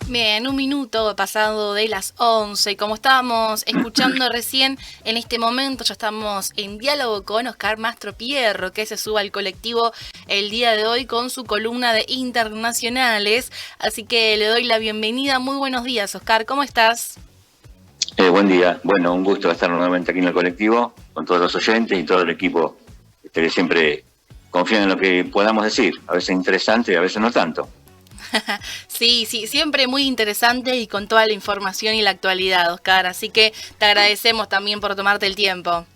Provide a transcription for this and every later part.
Bien, un minuto pasado de las 11 y como estábamos escuchando recién, en este momento ya estamos en diálogo con Oscar Mastropierro, que se sube al colectivo el día de hoy con su columna de internacionales. Así que le doy la bienvenida. Muy buenos días, Oscar, ¿cómo estás? Buen día. Bueno, un gusto estar nuevamente aquí en el colectivo, con todos los oyentes y todo el equipo que siempre confían en lo que podamos decir. A veces interesante y a veces no tanto. Sí, sí, siempre muy interesante y con toda la información y la actualidad, Oscar. Así que te agradecemos también por tomarte el tiempo.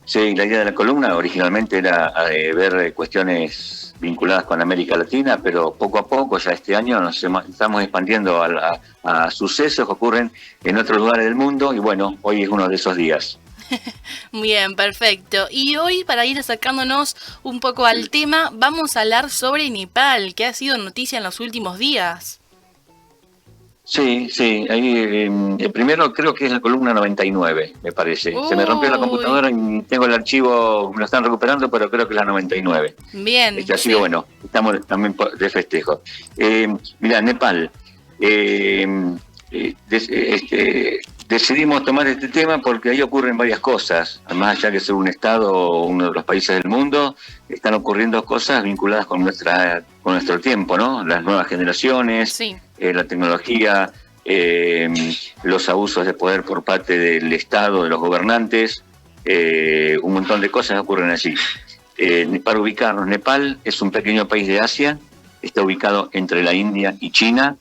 Sí, la idea de la columna originalmente era ver cuestiones vinculadas con América Latina, pero poco a poco, ya este año, estamos expandiendo a sucesos que ocurren en otros lugares del mundo y bueno, hoy es uno de esos días. Bien, perfecto. Y hoy, para ir acercándonos un poco al tema, vamos a hablar sobre Nepal, que ha sido noticia en los últimos días. Sí, sí, ahí primero creo que es la columna 99, me parece. Se me rompió la Uy, computadora y tengo el archivo, me lo están recuperando, pero creo que es la 99. bien, Así que sí. bueno, estamos también de festejo. Mira, Nepal, eh, decidimos tomar este tema porque ahí ocurren varias cosas. Más allá de ser un estado, uno de los países del mundo, están ocurriendo cosas vinculadas con nuestro tiempo, ¿no? Las nuevas generaciones, Sí, la tecnología, eh, los abusos de poder por parte del Estado, de los gobernantes, un montón de cosas ocurren allí. Para ubicarnos, Nepal es un pequeño país de Asia, está ubicado entre la India y China,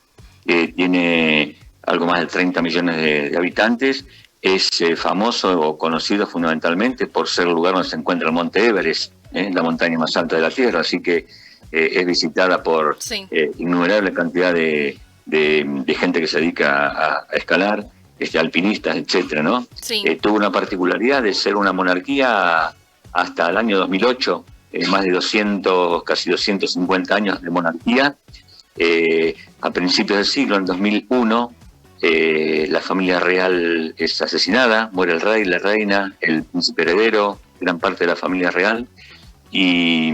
tiene algo más de 30 millones de habitantes, es famoso o conocido fundamentalmente por ser el lugar donde se encuentra el Monte Everest, la montaña más alta de la Tierra, así que es visitada por sí, innumerable cantidad de gente que se dedica a escalar, alpinistas, etcétera, ¿no? sí. Tuvo una particularidad de ser una monarquía hasta el año 2008, más de 200, casi 250 años de monarquía. A principios del siglo, en 2001, la familia real es asesinada, muere el rey, la reina, el príncipe heredero, gran parte de la familia real, y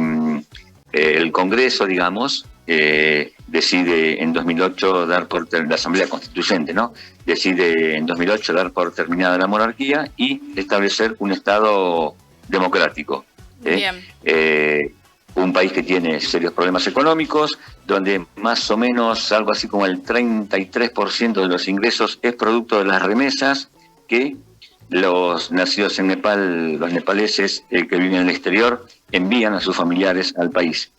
el Congreso, digamos, decide en 2008 dar por la Asamblea Constituyente, ¿no? Decide en 2008 dar por terminada la monarquía y establecer un Estado democrático. ¿eh? Bien, Eh, un país que tiene serios problemas económicos, donde más o menos algo así como el 33% de los ingresos es producto de las remesas que los nacidos en Nepal, los nepaleses que viven en el exterior, envían a sus familiares al país.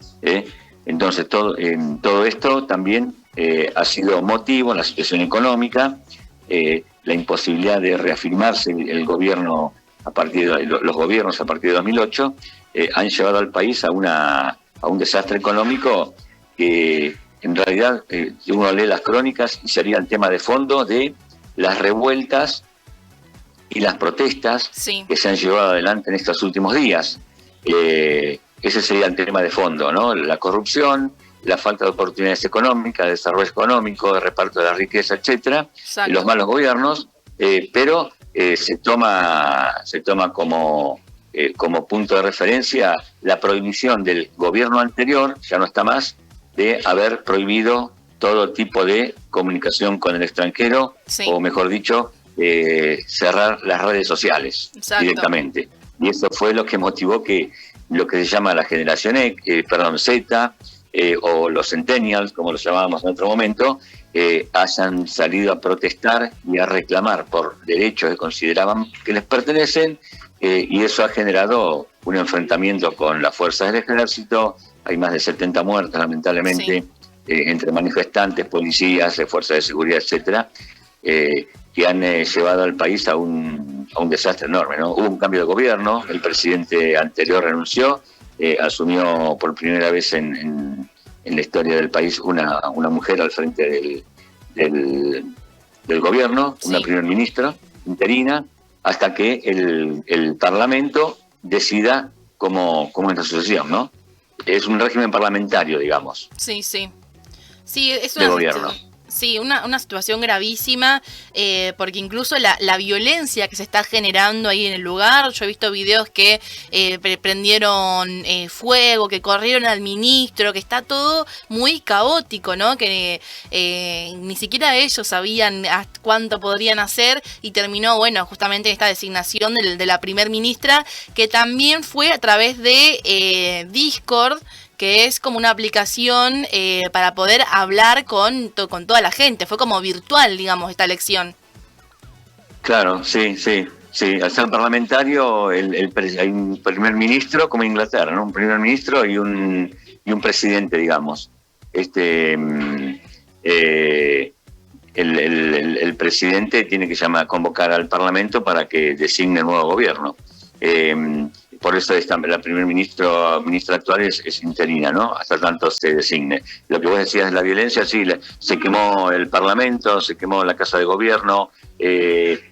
Entonces, todo esto también ha sido motivo, la situación económica, la imposibilidad de reafirmarse el gobierno a partir de los gobiernos a partir de 2008, han llevado al país a un desastre económico que en realidad, si uno lee las crónicas, sería el tema de fondo de las revueltas y las protestas sí, que se han llevado adelante en estos últimos días. Ese sería el tema de fondo, ¿no? La corrupción, la falta de oportunidades económicas, de desarrollo económico, de reparto de la riqueza, etcétera, los exacto. malos gobiernos, pero se toma como punto de referencia la prohibición del gobierno anterior, ya no está más, de haber prohibido todo tipo de comunicación con el extranjero, Sí, o mejor dicho, cerrar las redes sociales exacto. directamente. Y eso fue lo que motivó que lo que se llama la generación Z, o los centennials, como los llamábamos en otro momento, hayan salido a protestar y a reclamar por derechos que consideraban que les pertenecen, y eso ha generado un enfrentamiento con las fuerzas del ejército. Hay más de 70 muertos, lamentablemente, Sí, entre manifestantes, policías, fuerzas de seguridad, etcétera, que han llevado al país a un desastre enorme, ¿no? Hubo un cambio de gobierno, el presidente anterior renunció, asumió por primera vez en la historia del país una mujer al frente del gobierno, una sí. primer ministra interina, hasta que el Parlamento decida cómo es la sucesión, ¿no? Es un régimen parlamentario, digamos, Sí, sí. Sí, es de una gobierno. Sí, una situación gravísima, porque incluso la violencia que se está generando ahí en el lugar, yo he visto videos que prendieron fuego, que corrieron al ministro, que está todo muy caótico, ¿no? Que ni siquiera ellos sabían cuánto podrían hacer y terminó, bueno, justamente esta designación de la primer ministra, que también fue a través de Discord, que es como una aplicación para poder hablar con toda la gente. Fue como virtual, digamos, esta elección. Claro, sí, sí. Sí, al ser parlamentario hay un primer ministro como en Inglaterra, ¿no? Un primer ministro y un presidente, digamos. El presidente tiene que convocar al Parlamento para que designe el nuevo gobierno. Por eso la ministra actual es interina, ¿no? Hasta tanto se designe. Lo que vos decías de la violencia, sí, se quemó el Parlamento, se quemó la Casa de Gobierno,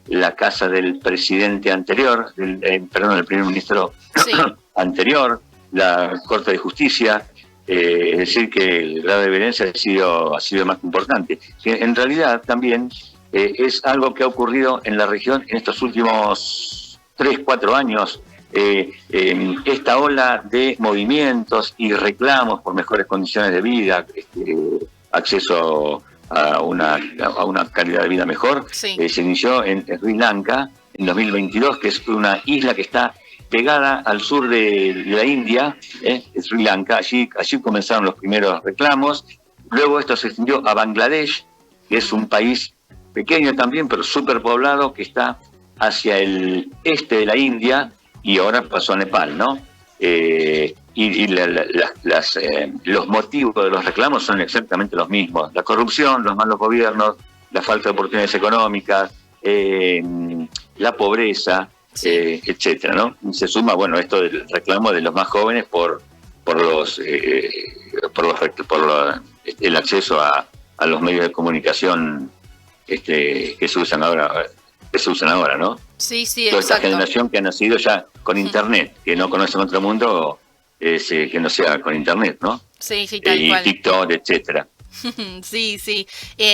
la casa del presidente anterior, el primer ministro sí. anterior, la Corte de Justicia. Es decir, que el grado de violencia ha sido más importante. En realidad también es algo que ha ocurrido en la región en estos últimos 3-4 años. Esta ola de movimientos y reclamos por mejores condiciones de vida, acceso a una calidad de vida mejor, sí. Se inició en Sri Lanka en 2022, que es una isla que está pegada al sur de la India, Sri Lanka. Allí comenzaron los primeros reclamos. Luego esto se extendió a Bangladesh, que es un país pequeño también, pero superpoblado, que está hacia el este de la India, y ahora pasó a Nepal, ¿no? Los motivos de los reclamos son exactamente los mismos: la corrupción, los malos gobiernos, la falta de oportunidades económicas, la pobreza, sí. Etcétera, ¿no? Y se suma, bueno, esto del reclamo de los más jóvenes por el acceso a los medios de comunicación que se usan ahora, ¿no? Sí, sí, toda exacto. Esta generación que ha nacido ya con Internet, que no conocen otro mundo que no sea con Internet, ¿no? Sí, sí, tal cual. Y TikTok, etcétera. Sí, sí.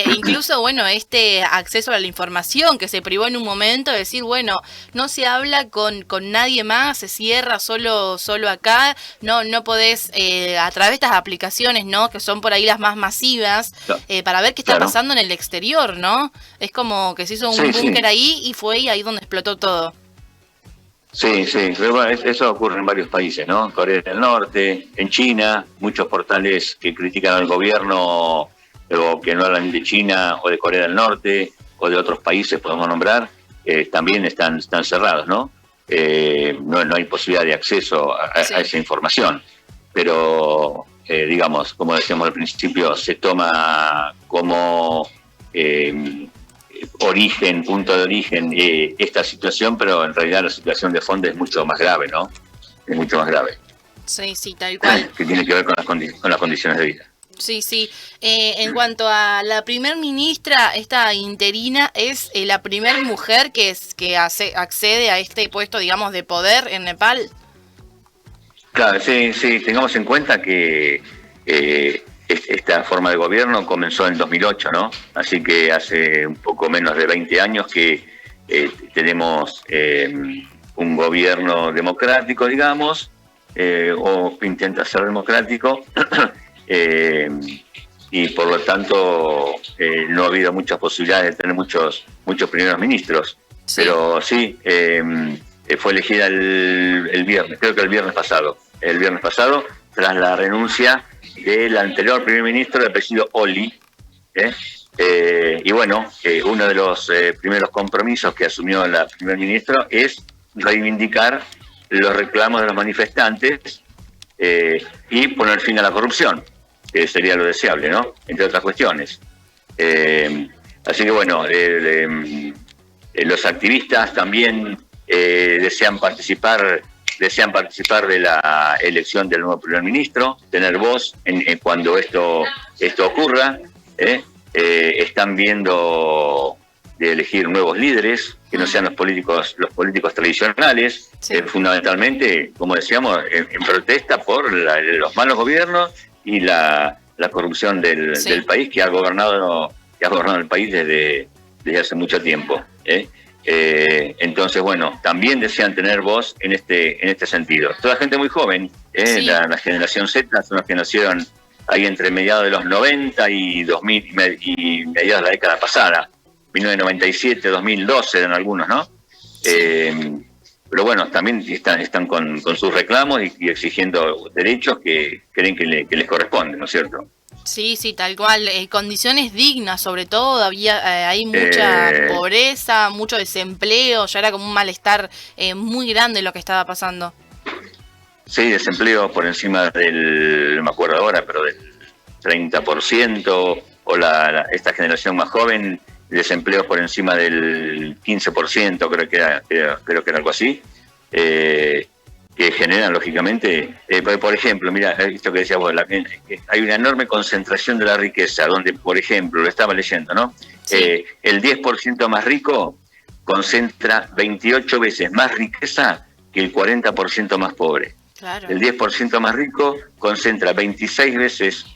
Incluso, bueno, este acceso a la información que se privó en un momento, de decir, bueno, no se habla con nadie más, se cierra solo acá, no podés, a través de estas aplicaciones, ¿no? Que son por ahí las más masivas, para ver qué está pasando en el exterior, ¿no? Es como que se hizo un búnker ahí y fue ahí donde explotó todo. Sí, sí, pero bueno, eso ocurre en varios países, ¿no? Corea del Norte, en China, muchos portales que critican al gobierno o que no hablan de China o de Corea del Norte o de otros países, podemos nombrar, también están cerrados, ¿no? No hay posibilidad de acceso a esa información. Pero, digamos, como decíamos al principio, se toma como punto de origen esta situación, pero en realidad la situación de fondo es mucho más grave, ¿no? Es mucho más grave. Sí, sí, tal cual. Que tiene que ver con las condiciones de vida. Sí, sí. En cuanto a la primer ministra, esta interina es la primer mujer que accede a este puesto, digamos, de poder en Nepal. Claro, sí, tengamos en cuenta que esta forma de gobierno comenzó en 2008, ¿no? Así que hace un poco menos de 20 años que tenemos un gobierno democrático, digamos, o intenta ser democrático, y por lo tanto no ha habido muchas posibilidades de tener muchos primeros ministros. Sí. Pero sí, fue elegida el viernes, creo que el viernes pasado, tras la renuncia del anterior primer ministro de apellido Oli, y bueno, uno de los primeros compromisos que asumió la primer ministra es reivindicar los reclamos de los manifestantes y poner fin a la corrupción, que sería lo deseable, ¿no? Entre otras cuestiones. Así que bueno, los activistas también desean participar de la elección del nuevo primer ministro, tener voz en cuando esto ocurra. Están viendo de elegir nuevos líderes que no sean los políticos tradicionales, sí. Fundamentalmente, como decíamos, en protesta por los malos gobiernos y la corrupción del país que ha gobernado ha gobernado el país desde hace mucho tiempo. Entonces, bueno, también desean tener voz en este sentido. Toda gente muy joven, Sí. la generación Z es una generación ahí entre mediados de los 90 y 2000 y mediados de la década pasada, 1997, 2012 eran algunos, ¿no? Pero bueno, también están con sus reclamos y exigiendo derechos que creen que les corresponden, ¿no es cierto? Sí, sí, tal cual. Condiciones dignas, sobre todo. Hay mucha pobreza, mucho desempleo. Ya era como un malestar muy grande lo que estaba pasando. Sí, desempleo por encima no me acuerdo ahora, pero del 30%, o esta generación más joven, desempleo por encima del 15%, creo que era algo así. Que generan, lógicamente, por ejemplo, mira, esto que decías vos, hay una enorme concentración de la riqueza, donde, por ejemplo, lo estaba leyendo, ¿no? Sí. El 10% más rico concentra 28 veces más riqueza que el 40% más pobre. Claro. El 10% más rico concentra 26 veces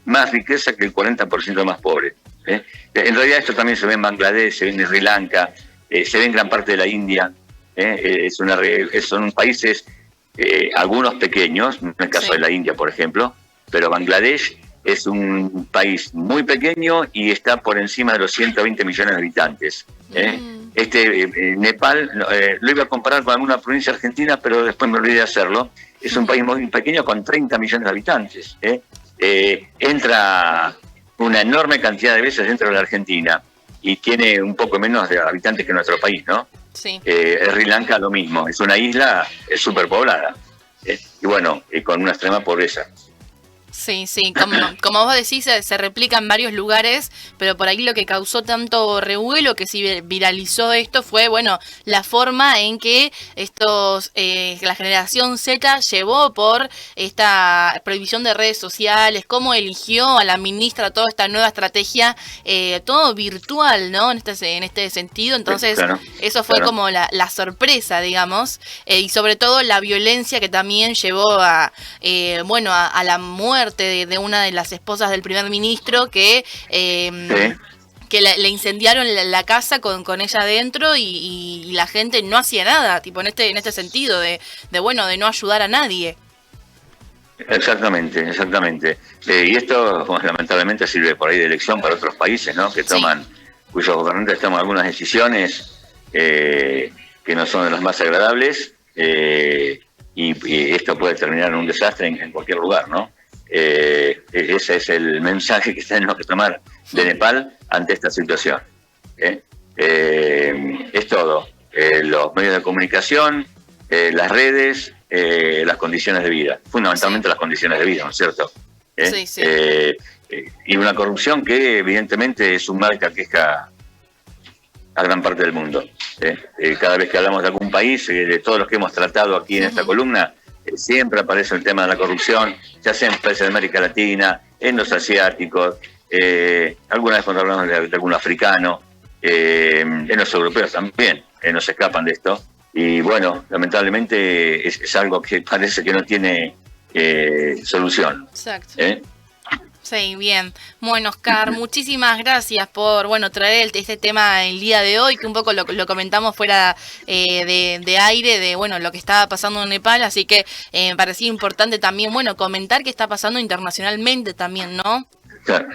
más riqueza que el 40% más pobre. En realidad esto también se ve en Bangladesh, se ve en Sri Lanka, se ve en gran parte de la India. Son países, algunos pequeños, no es el caso de la India, por ejemplo, pero Bangladesh es un país muy pequeño y está por encima de los 120 millones de habitantes. Nepal, lo iba a comparar con alguna provincia argentina, pero después me olvidé de hacerlo. Es un país muy pequeño con 30 millones de habitantes. Entra una enorme cantidad de veces dentro de la Argentina y tiene un poco menos de habitantes que nuestro país, ¿no? Sí. Sri Lanka lo mismo, es una isla superpoblada y bueno, con una extrema pobreza. Sí, sí, como vos decís, se replica en varios lugares, pero por ahí lo que causó tanto revuelo, que se viralizó esto, fue, bueno, la forma en que la generación Z llevó por esta prohibición de redes sociales, cómo eligió a la ministra toda esta nueva estrategia, todo virtual, ¿no? En este sentido, entonces Claro, eso fue como la sorpresa, digamos, y sobre todo la violencia que también llevó a la muerte de una de las esposas del primer ministro que le incendiaron la casa con ella adentro y la gente no hacía nada, tipo en este sentido de no ayudar a nadie. Exactamente. Y esto, lamentablemente, sirve por ahí de lección para otros países, ¿no? Cuyos gobernantes toman algunas decisiones que no son de las más agradables, y esto puede terminar en un desastre en cualquier lugar, ¿no? Ese es el mensaje que tenemos que tomar de Nepal ante esta situación. Es todo. Los medios de comunicación, las redes, las condiciones de vida. Fundamentalmente las condiciones de vida, ¿no es cierto? Sí. Y una corrupción que evidentemente es un mal que aqueja a gran parte del mundo. Cada vez que hablamos de algún país, de todos los que hemos tratado aquí en esta columna, siempre aparece el tema de la corrupción, ya sea en países de América Latina, en los asiáticos, alguna vez cuando hablamos de algún africano, en los europeos también, no se escapan de esto. Y bueno, lamentablemente es algo que parece que no tiene solución. Exacto. Sí, bien. Bueno, Oscar, muchísimas gracias por traer este tema el día de hoy, que un poco lo comentamos fuera de aire, de lo que estaba pasando en Nepal, así que me parecía importante también, comentar qué está pasando internacionalmente también, ¿no? Claro.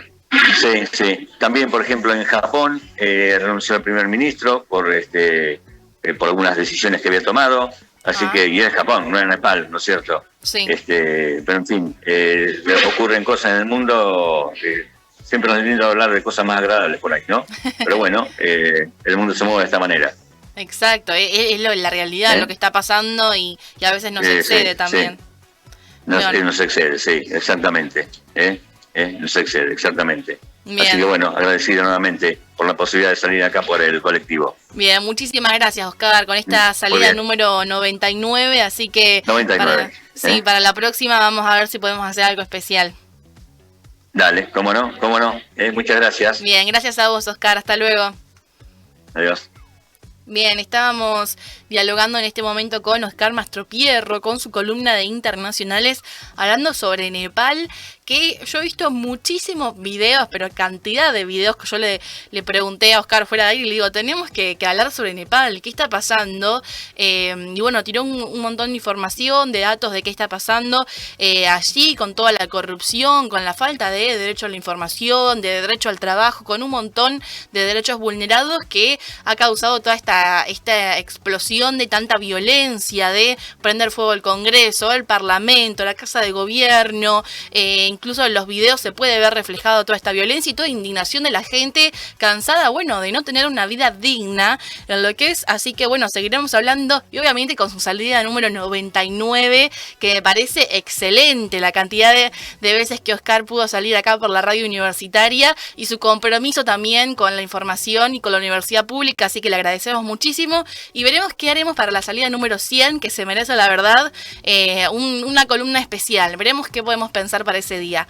Sí. También, por ejemplo, en Japón renunció el primer ministro por algunas decisiones que había tomado. Así que, y es Japón, no es Nepal, ¿no es cierto? Sí. Pero en fin, ocurren cosas en el mundo, siempre nos intentamos hablar de cosas más agradables por ahí, ¿no? Pero bueno, el mundo se mueve de esta manera. Exacto, es la realidad, lo que está pasando y a veces nos excede también. Sí. Nos excede, sí, exactamente. Nos excede, exactamente. Bien. Así que agradecido nuevamente por la posibilidad de salir acá por el colectivo. Bien, muchísimas gracias, Oscar, con esta salida número 99, así que 99. Para la próxima vamos a ver si podemos hacer algo especial. Dale, cómo no. Muchas gracias. Bien, gracias a vos, Oscar, hasta luego. Adiós. Bien, estábamos dialogando en este momento con Oscar Mastropierro, con su columna de internacionales, hablando sobre Nepal, que yo he visto muchísimos videos, pero cantidad de videos que yo le pregunté a Oscar fuera de ahí y le digo, tenemos que hablar sobre Nepal, ¿qué está pasando? Y bueno, tiró un montón de información, de datos de qué está pasando allí, con toda la corrupción, con la falta de derecho a la información, de derecho al trabajo, con un montón de derechos vulnerados que ha causado toda esta explosión de tanta violencia, de prender fuego el Congreso, el Parlamento, la Casa de Gobierno, incluso en los videos se puede ver reflejado toda esta violencia y toda indignación de la gente cansada, bueno, de no tener una vida digna en lo que es. Así que bueno, seguiremos hablando y obviamente con su salida número 99, que me parece excelente la cantidad de veces que Oscar pudo salir acá por la radio universitaria y su compromiso también con la información y con la universidad pública, así que le agradecemos muchísimo y veremos qué haremos para la salida número 100, que se merece la verdad una columna especial. Veremos qué podemos pensar para ese día.